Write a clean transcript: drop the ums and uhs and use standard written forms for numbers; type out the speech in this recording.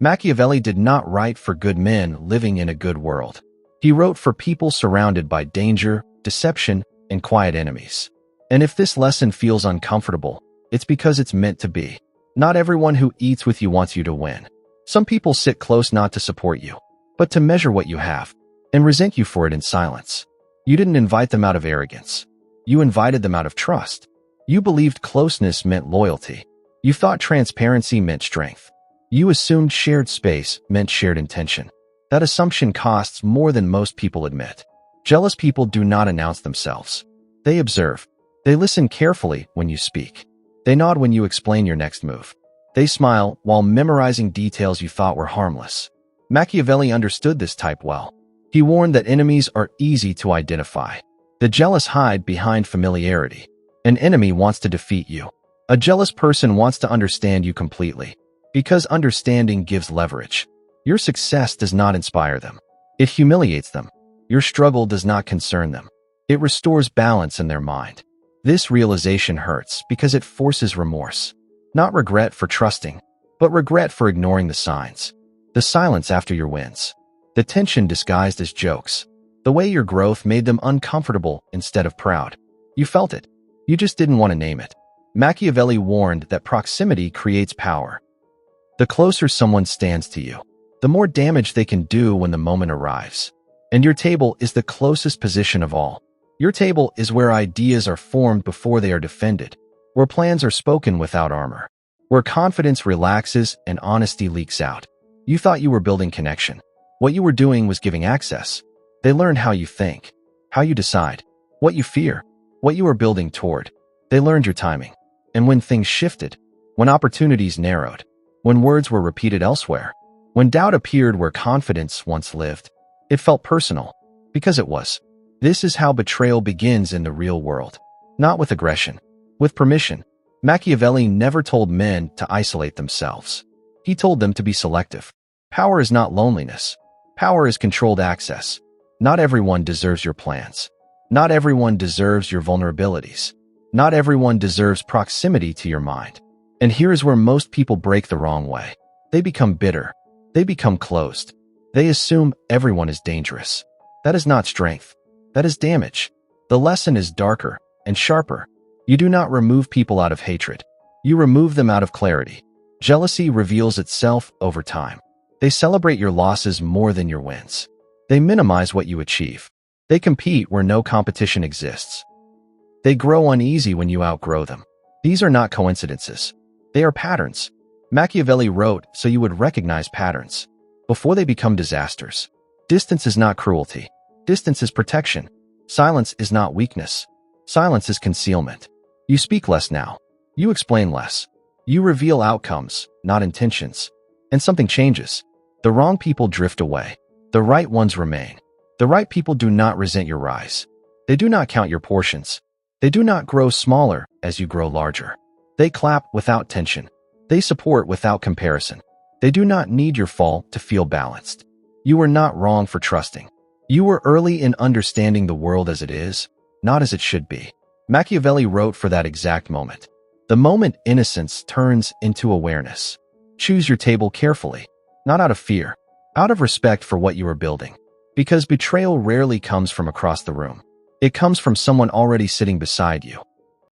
Machiavelli did not write for good men living in a good world. He wrote for people surrounded by danger, deception, and quiet enemies. And if this lesson feels uncomfortable, it's because it's meant to be. Not everyone who eats with you wants you to win. Some people sit close not to support you, but to measure what you have, and resent you for it in silence. You didn't invite them out of arrogance. You invited them out of trust. You believed closeness meant loyalty. You thought transparency meant strength. You assumed shared space meant shared intention. That assumption costs more than most people admit. Jealous people do not announce themselves. They observe. They listen carefully when you speak. They nod when you explain your next move. They smile while memorizing details you thought were harmless. Machiavelli understood this type well. He warned that enemies are easy to identify. The jealous hide behind familiarity. An enemy wants to defeat you. A jealous person wants to understand you completely, because understanding gives leverage. Your success does not inspire them. It humiliates them. Your struggle does not concern them. It restores balance in their mind. This realization hurts because it forces remorse. Not regret for trusting, but regret for ignoring the signs. The silence after your wins. The tension disguised as jokes. The way your growth made them uncomfortable instead of proud. You felt it. You just didn't want to name it. Machiavelli warned that proximity creates power. The closer someone stands to you, the more damage they can do when the moment arrives. And your table is the closest position of all. Your table is where ideas are formed before they are defended, where plans are spoken without armor, where confidence relaxes and honesty leaks out. You thought you were building connection. What you were doing was giving access. They learned how you think, how you decide, what you fear, what you are building toward. They learned your timing. And when things shifted, when opportunities narrowed, when words were repeated elsewhere, when doubt appeared where confidence once lived, it felt personal, because it was. This is how betrayal begins in the real world. Not with aggression, with permission. Machiavelli never told men to isolate themselves. He told them to be selective. Power is not loneliness. Power is controlled access. Not everyone deserves your plans. Not everyone deserves your vulnerabilities. Not everyone deserves proximity to your mind. And here is where most people break the wrong way. They become bitter. They become closed. They assume everyone is dangerous. That is not strength. That is damage. The lesson is darker and sharper. You do not remove people out of hatred. You remove them out of clarity. Jealousy reveals itself over time. They celebrate your losses more than your wins. They minimize what you achieve. They compete where no competition exists. They grow uneasy when you outgrow them. These are not coincidences. They are patterns. Machiavelli wrote so you would recognize patterns before they become disasters. Distance is not cruelty. Distance is protection. Silence is not weakness. Silence is concealment. You speak less now. You explain less. You reveal outcomes, not intentions. And something changes. The wrong people drift away. The right ones remain. The right people do not resent your rise. They do not count your portions. They do not grow smaller as you grow larger. They clap without tension. They support without comparison. They do not need your fall to feel balanced. You were not wrong for trusting. You were early in understanding the world as it is, not as it should be. Machiavelli wrote for that exact moment. The moment innocence turns into awareness. Choose your table carefully, not out of fear, out of respect for what you are building. Because betrayal rarely comes from across the room. It comes from someone already sitting beside you.